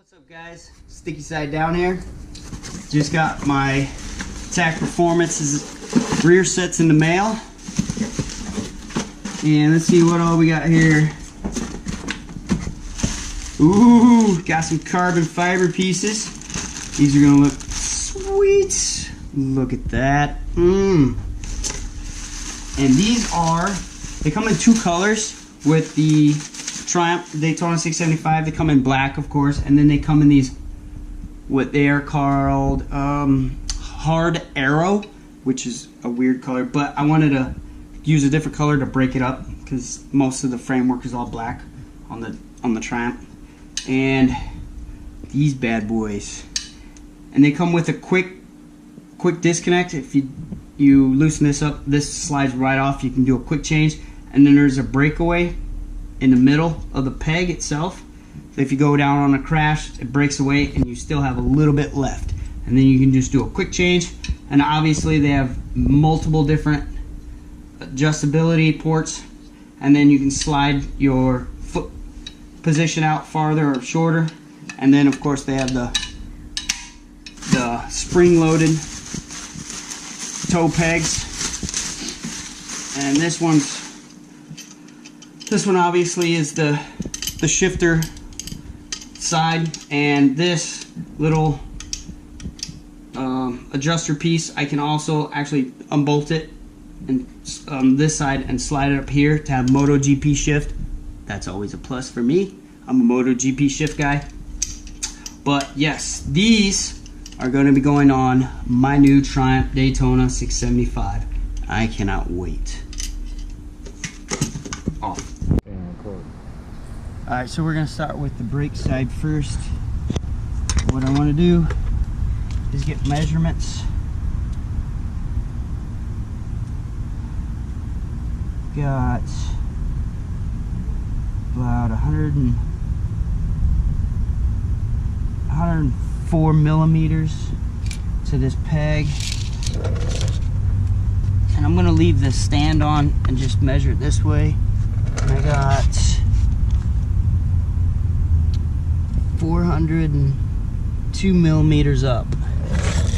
What's up guys, Sticky Side down here. Just got my TAC Performance's rear sets in the mail. And let's see what all we got here. Ooh, got some carbon fiber pieces. These are gonna look sweet. Look at that. And these they come in two colors with the Triumph Daytona 675. They come in black, of course, and then they come in these, what they are called, Hard Arrow, which is a weird color, but I wanted to use a different color to break it up because most of the framework is all black on the Triumph. And these bad boys, and they come with a quick disconnect. If you loosen this up, this slides right off. You can do a quick change, and then there's a breakaway in the middle of the peg itself. So if you go down on a crash, it breaks away and you still have a little bit left. And then you can just do a quick change. And obviously they have multiple different adjustability ports. And then you can slide your foot position out farther or shorter. And then of course they have the spring-loaded toe pegs. And this one obviously is the shifter side, and this little adjuster piece, I can also actually unbolt it and this side and slide it up here to have MotoGP shift. That's always a plus for me. I'm a MotoGP shift guy. But yes, these are going to be going on my new Triumph Daytona 675. I cannot wait. Off. Alright, so we're going to start with the brake side first. What I want to do is get measurements. Got about 104 millimeters to this peg. And I'm going to leave this stand on and just measure it this way. And I got 402 millimeters up.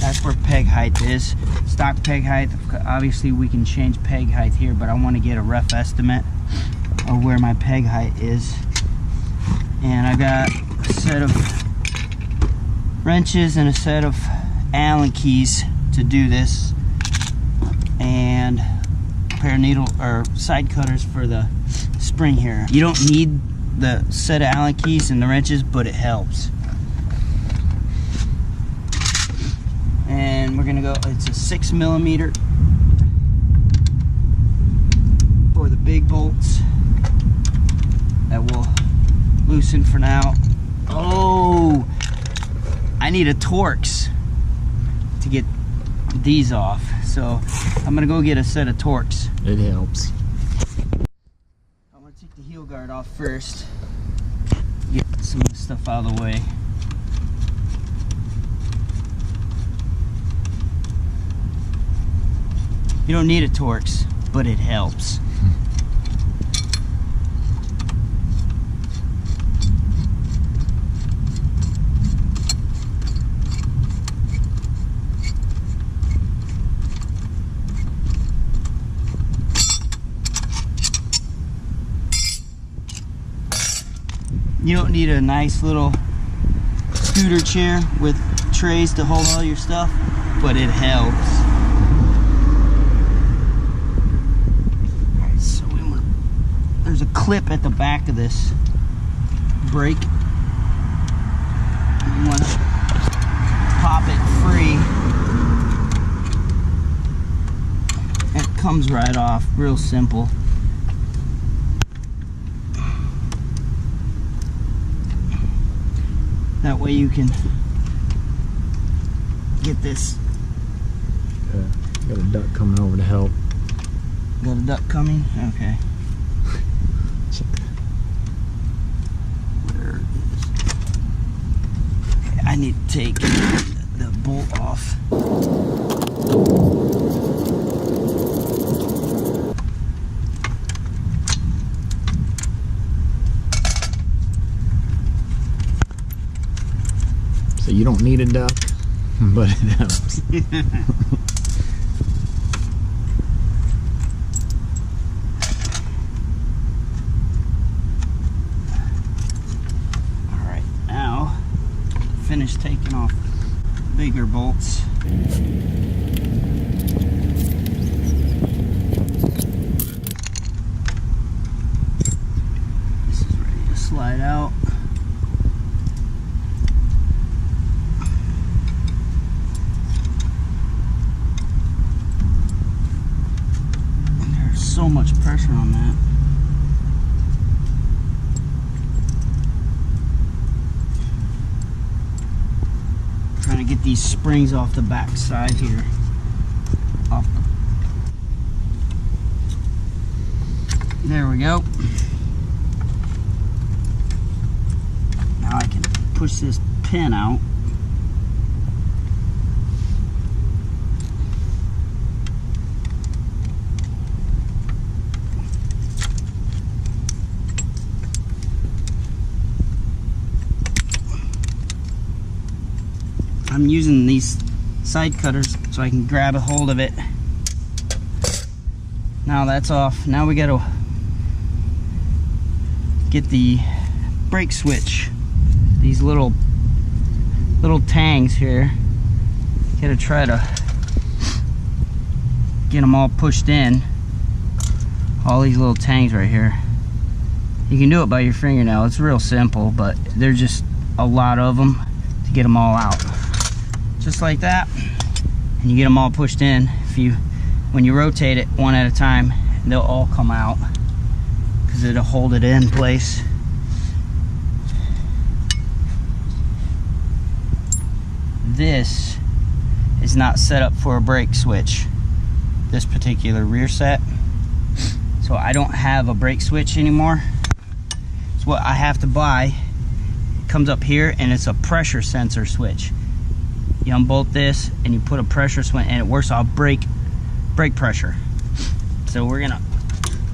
That's where peg height is. Stock peg height. Obviously we can change peg height here, but I want to get a rough estimate of where my peg height is. And I got a set of wrenches and a set of Allen keys to do this, and a pair of needle or side cutters for the spring here. You don't need the set of Allen keys and the wrenches, but it helps. And we're gonna go, it's a 6 millimeter for the big bolts that will loosen for now. Oh, I need a Torx to get these off, so I'm gonna go get a set of Torx. It helps. I'm gonna take the heel guard off first, get some of the stuff out of the way. You don't need a Torx, but it helps. You don't need a nice little scooter chair with trays to hold all your stuff, but it helps. Alright, so there's a clip at the back of this brake. You want to pop it free. And it comes right off, real simple. That way you can get this. Got a duck coming over to help. Got a duck coming? Okay. Where is it? Okay, I need to take the bolt off. So you don't need a duck, but it helps. Alright, now finish taking off bigger bolts. This is ready to slide out. And there's so much pressure on that. Trying to get these springs off the back side here. There we go. Now I can push this pin out. I'm using these side cutters so I can grab a hold of it. Now that's off. Now we gotta get the brake switch. These little tangs here. Gotta try to get them all pushed in. All these little tangs right here. You can do it by your fingernail. It's real simple, but there's just a lot of them to get them all out. Just like that, and you get them all pushed in. When you rotate it one at a time, they'll all come out because it'll hold it in place. This is not set up for a brake switch, this particular rear set, so I don't have a brake switch anymore. It's what I have to buy. It comes up here and it's a pressure sensor switch. You unbolt this and you put a pressure switch and it works off brake pressure. So we're gonna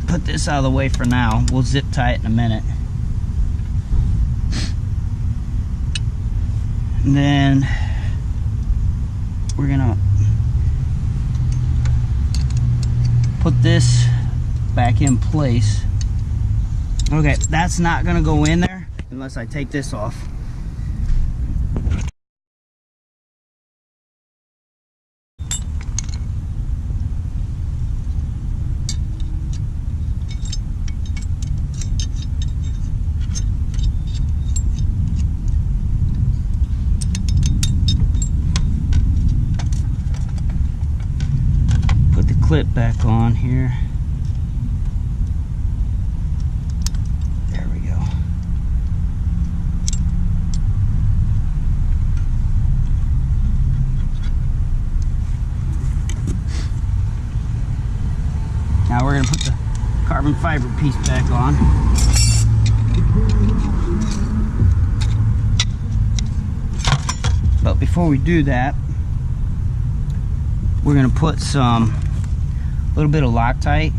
put this out of the way for now. We'll zip tie it in a minute. And then we're gonna put this back in place. Okay, that's not gonna go in there unless I take this off. Clip back on here. There we go. Now we're going to put the carbon fiber piece back on. But before we do that, we're going to put a little bit of Loctite.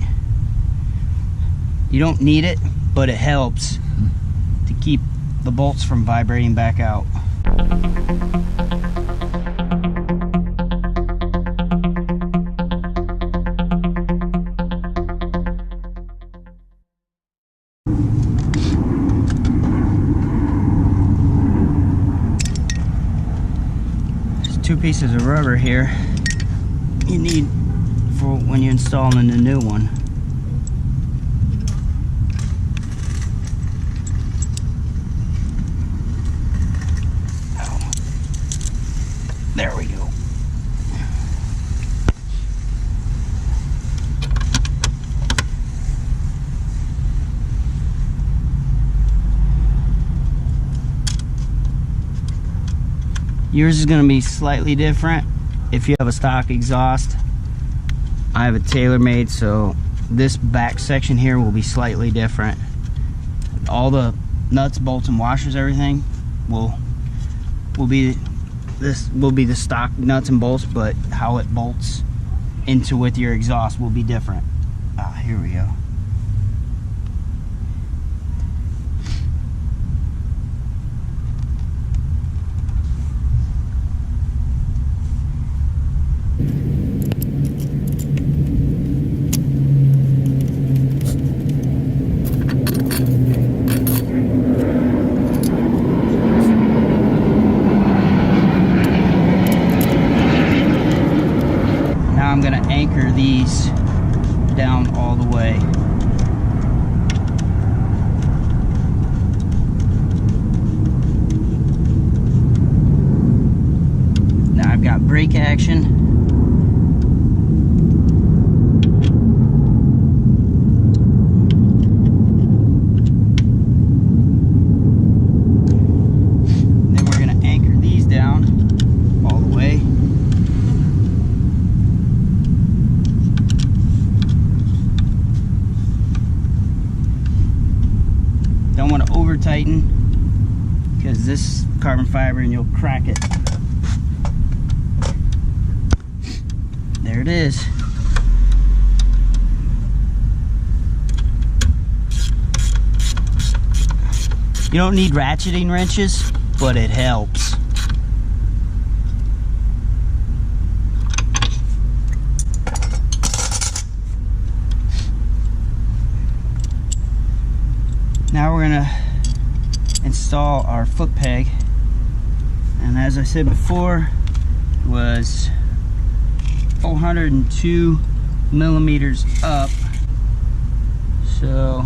You don't need it, but it helps to keep the bolts from vibrating back out. There's 2 pieces of rubber here you need for when you're installing the new one. There we go. Yours is going to be slightly different if you have a stock exhaust. I have a tailor-made, so this back section here will be slightly different. All the nuts, bolts, and washers, everything will be the stock nuts and bolts, but how it bolts into with your exhaust will be different. Here we go. anchor these down all the way. Now I've got brake action. Don't want to over tighten because this carbon fiber and you'll crack it. There it is. You don't need ratcheting wrenches, but it helps. Now we're gonna install our foot peg, and as I said before, it was 402 millimeters up. So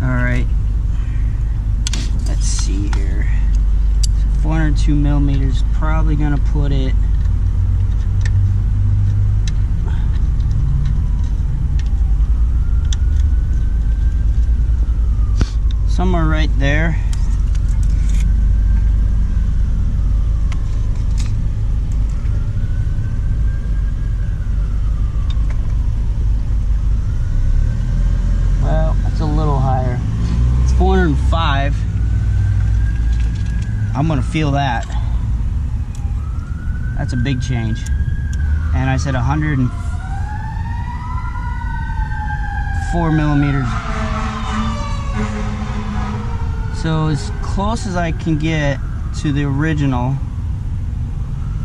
all right, let's see here. So 402 millimeters, probably gonna put it somewhere right there. Well, that's a little higher. It's 405. I'm gonna feel that. That's a big change. And I said 104 millimeters. So as close as I can get to the original,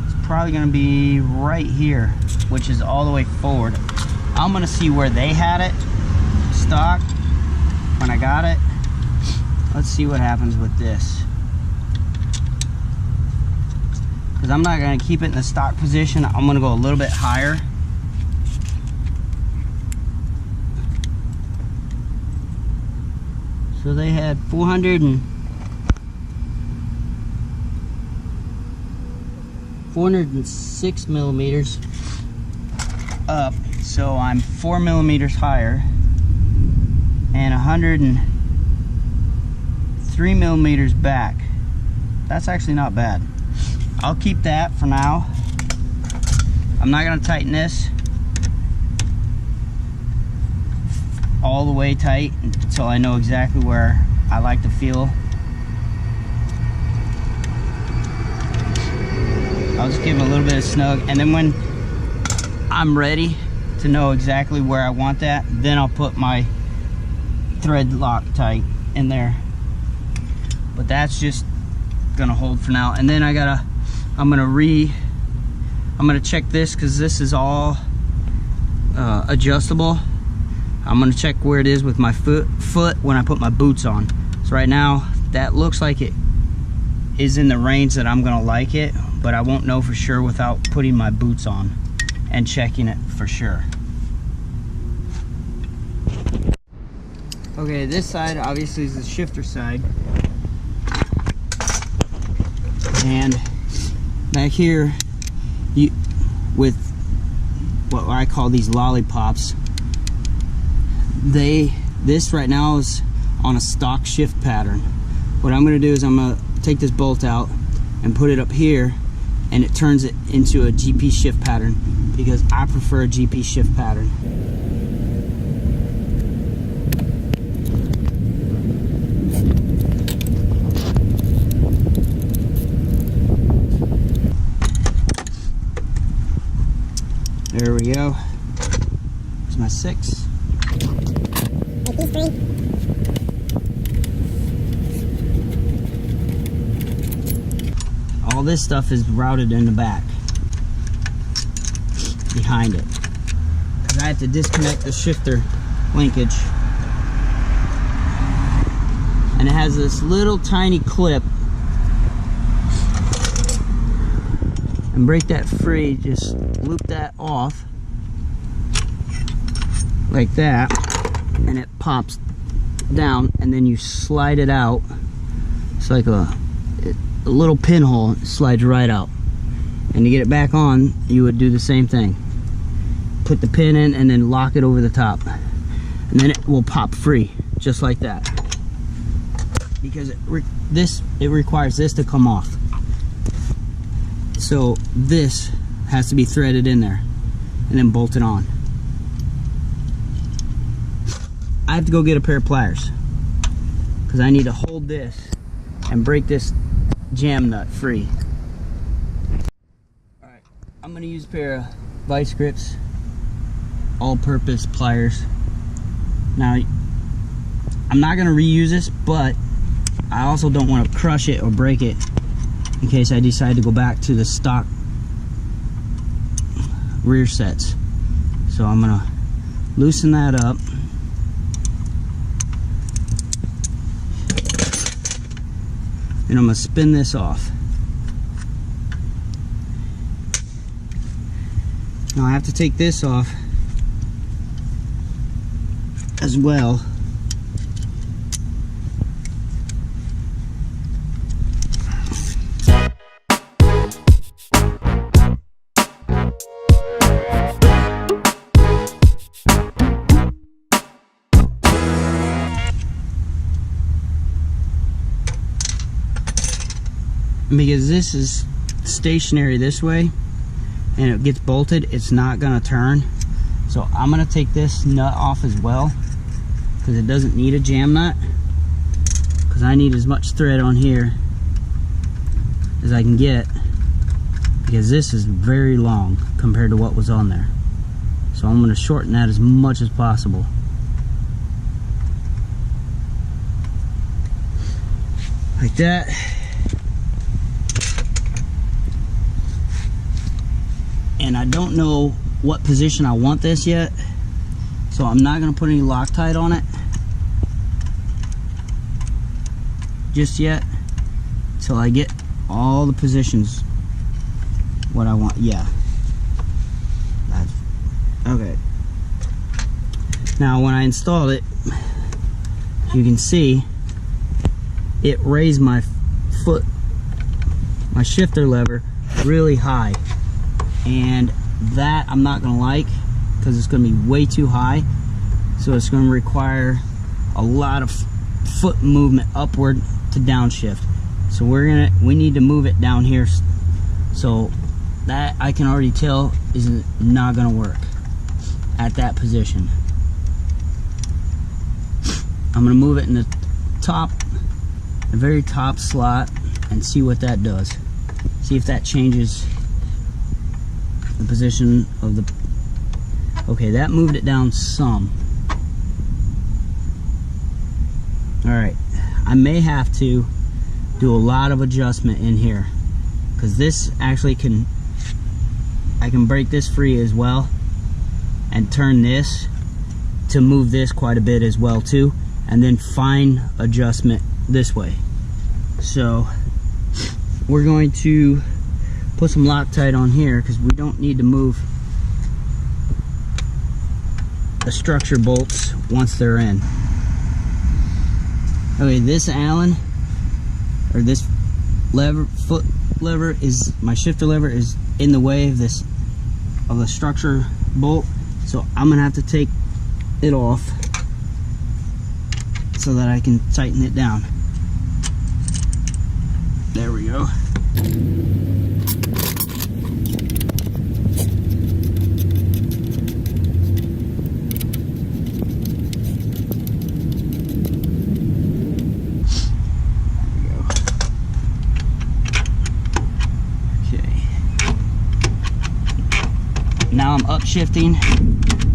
it's probably gonna be right here, which is all the way forward. I'm gonna see where they had it stock when I got it. Let's see what happens with this. Because I'm not gonna keep it in the stock position. I'm gonna go a little bit higher. So they had 406 millimeters up, so I'm 4 millimeters higher, and 103 millimeters back. That's actually not bad. I'll keep that for now. I'm not gonna tighten this all the way tight until I know exactly where I like to feel. I'll just give it a little bit of snug, and then when I'm ready to know exactly where I want that, then I'll put my thread Loctite in there. But that's just gonna hold for now. And then I'm gonna check this, because this is all adjustable. I'm gonna check where it is with my foot when I put my boots on. So right now, that looks like it is in the range that I'm gonna like it, but I won't know for sure without putting my boots on and checking it for sure. Okay, this side obviously is the shifter side. And back here, with what I call these lollipops, this right now is on a stock shift pattern. What I'm going to do is I'm going to take this bolt out and put it up here, and it turns it into a GP shift pattern, because I prefer a GP shift pattern. There we go. There's my 6. All this stuff is routed in the back behind it, because I have to disconnect the shifter linkage, and it has this little tiny clip and break that free. Just loop that off like that, and it pops down, and then you slide it out. It's like a little pinhole. It slides right out, and to get it back on, you would do the same thing. Put the pin in and then lock it over the top, and then it will pop free just like that, because it requires this to come off. So this has to be threaded in there and then bolted on. I have to go get a pair of pliers because I need to hold this and break this jam nut free. Alright, I'm going to use a pair of vice grips, all-purpose pliers. Now, I'm not going to reuse this, but I also don't want to crush it or break it in case I decide to go back to the stock rear sets. So I'm going to loosen that up. And I'm going to spin this off. Now I have to take this off as well. Because this is stationary this way and it gets bolted, it's not gonna turn. So I'm gonna take this nut off as well, because it doesn't need a jam nut, because I need as much thread on here as I can get, because this is very long compared to what was on there. So I'm gonna shorten that as much as possible. Like that. And I don't know what position I want this yet, so I'm not going to put any Loctite on it just yet till I get all the positions what I want. Yeah, that's okay. Now when I installed it, you can see it raised my foot, my shifter lever really high. And that I'm not going to like, because it's going to be way too high. So it's going to require a lot of foot movement upward to downshift. So we need to move it down here. So that I can already tell is not going to work at that position. I'm going to move it in the top, the very top slot, and see what that does. See if that changes the position of the... Okay, that moved it down some. Alright, I may have to do a lot of adjustment in here, because this actually I can break this free as well and turn this to move this quite a bit as well too, and then fine adjustment this way. So we're going to put some Loctite on here, because we don't need to move the structure bolts once they're in. Okay, this Allen, or this lever, foot lever, is my shifter lever is in the way of this, of the structure bolt. So I'm gonna have to take it off so that I can tighten it down. There we go. Now I'm upshifting,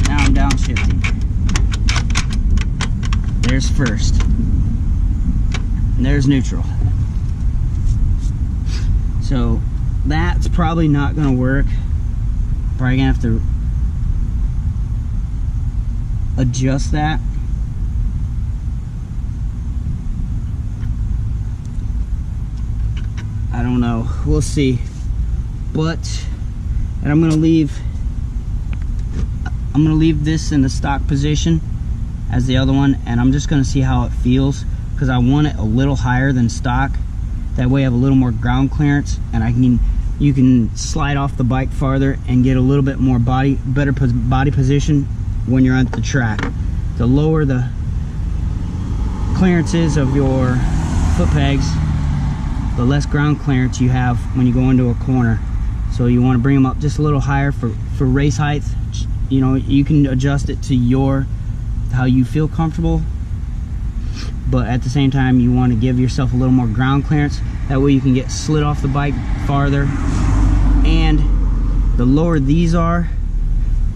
now I'm downshifting. There's first, and there's neutral. So that's probably not going to work. Probably going to have to adjust that. I don't know, we'll see but, and I'm gonna leave this in the stock position as the other one, and I'm just gonna see how it feels, because I want it a little higher than stock. That way I have a little more ground clearance, and you can slide off the bike farther and get a little bit more better body position when you're on the track. The lower the clearances of your foot pegs, the less ground clearance you have when you go into a corner. So you want to bring them up just a little higher for race height. You know, you can adjust it to how you feel comfortable, but at the same time you want to give yourself a little more ground clearance. That way you can get slid off the bike farther, and the lower these are,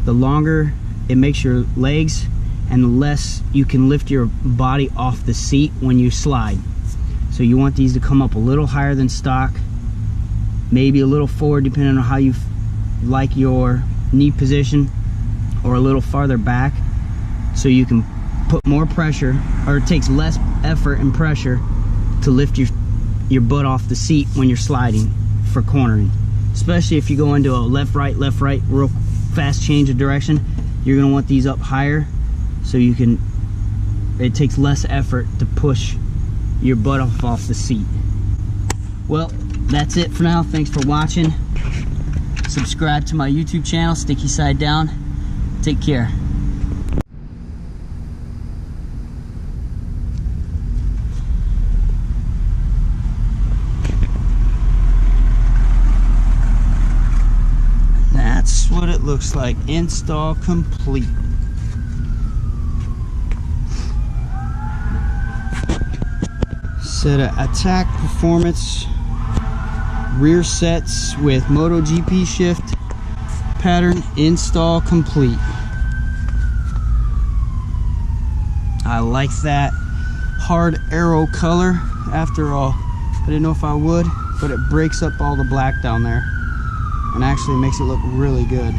the longer it makes your legs, and the less you can lift your body off the seat when you slide. So you want these to come up a little higher than stock, maybe a little forward depending on how you like your knee position, or a little farther back, so you can put more pressure, or it takes less effort and pressure to lift your butt off the seat when you're sliding for cornering. Especially if you go into a left right real fast change of direction, you're going to want these up higher, so it takes less effort to push your butt off the seat. Well, that's it for now. Thanks for watching. Subscribe to my YouTube channel, Sticky Side Down. Take care. That's what it looks like. Install complete. Set of attack performance rear sets with MotoGP shift pattern. Install complete. I like that hard arrow color. After all, I didn't know if I would, but it breaks up all the black down there and actually makes it look really good.